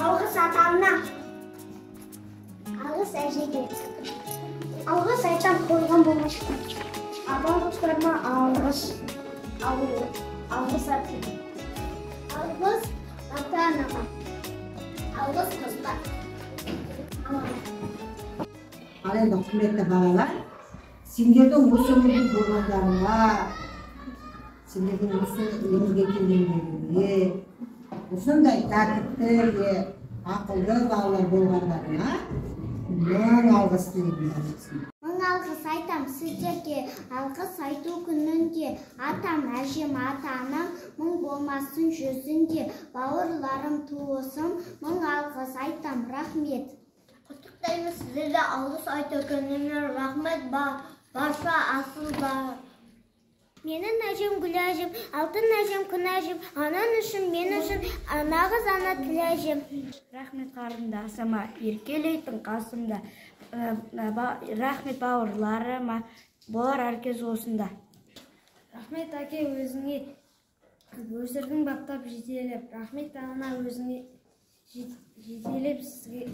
Alғыс атаңна. Алғыс әжеге. Алғыс айтам қойған болмашқа. Абалғыстарыма алғыс. Алғыс атым. Алғыс ата-анаға. Алғыс қыздар. Ал енді құрметті балалар, сендердің осы өмірде болғандарыңа, сендердің осы өмірге келгендеріңе, осындай тәртіпті де ақылды балалар болғандарыңа мың алғыс тілеймін. Мың алғыс айтам сіздерге, алғыс айту күнінде атам, әжем, ата-анам мың болмасын жүзінде, бауырларым, туысым, мың алғыс айтам, рахмет. Құттықтаймыз сіздерді алғыс айту күніне, рахмет барша асылдар. Менің әжем гүл әжем, алтын әжем, күн әжем, анан үшін, мен үшін нағыз ана тіл әжем. Рахмет қарындасыма, еркелейтін қасымда, рахмет бауырларыма, болар әркез осында. Рахмет әке өзіңе өсірдің баптап жетелеп, рахмет ана өзіңе жетелеп сізге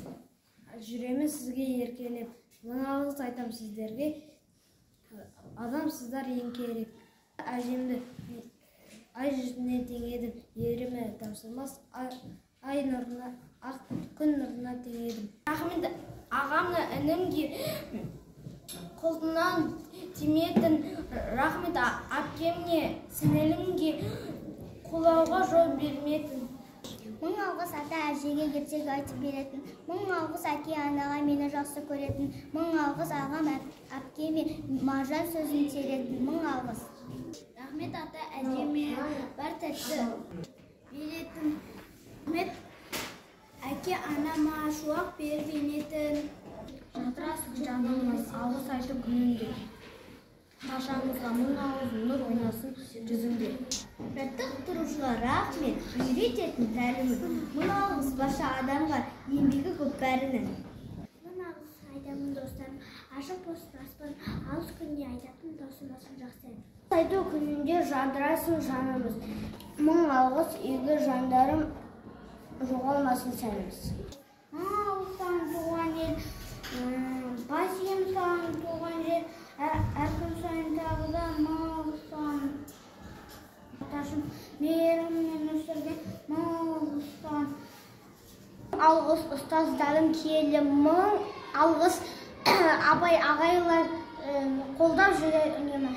жүреміз сізге еркелеп. Мың алғыс айтам сіздерге, адам сіздар ең керек. Әжемді ай жүзіне теңедім, еріме таусылмас, ай нұрына, күн нұрына теңедім. Рахмет ағамны інімге қолынан тиметін, рахмет әпкемне сіңілімге қолауға жол берметін. Мың алғыс ата әжеге ертегі айтып беретін, мың алғыс әке анаға мені жақсы көретін, мың алғыс ағам әпкеме мажар сөзін теретін, мың алғыс. Рахмет ата әжеме бар тәтті беретін, рахмет әке анама шуақ беріп енетін. Жалтырасың жаныңыз алғыс айту күнінде, қашаңызға мың ауыз нұр ойнасын жүзінде. Жаттық тұрушылар рахмет, үйрететін тәлімін, мың алғыс барша адамға еңбегі көп бәрінің. Мың алғыс айтамын достарым, ашық болсын аспан, алыс күнде айтатын таусылмасын жақсы. Айту күнінде жадырайсын жанымыз, мың алғыс игі жандарым жоғалмасын сәніміз. Мың алғыстан туған ел, басем саған туған жер, әр күн сайын тағы да мың алғыстан. Аташым мейіріммен өсірген мың алғыстан. Алғыс ұстаздарым киелі, мың алғыс абай ағайлар қолдап жүрер үнемі.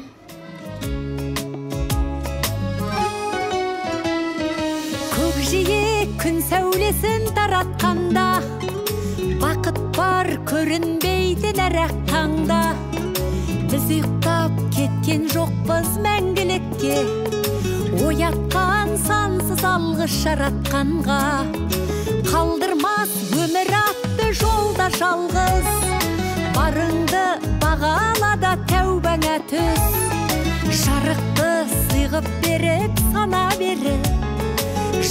Көкжиек күн сәулесін таратқанда, бақыт бар көрінбейді нәрәк таңда. Біз ұйықтап кеткен жоқпыз мәңгілікке, оятқан сансыз алғыс жаратқанға. Қалдырмас өмір атты жолда жалғыз, барыңды бағалада тәубаңа түс. Жарықты сыйғып беріп сана беріп,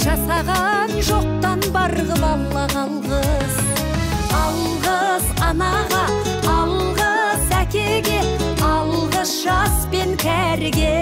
жасаған жоқтан барғып алла қалғыз. Алғыс анаға, алғыс әкеге, алғыс жас пен кәріге.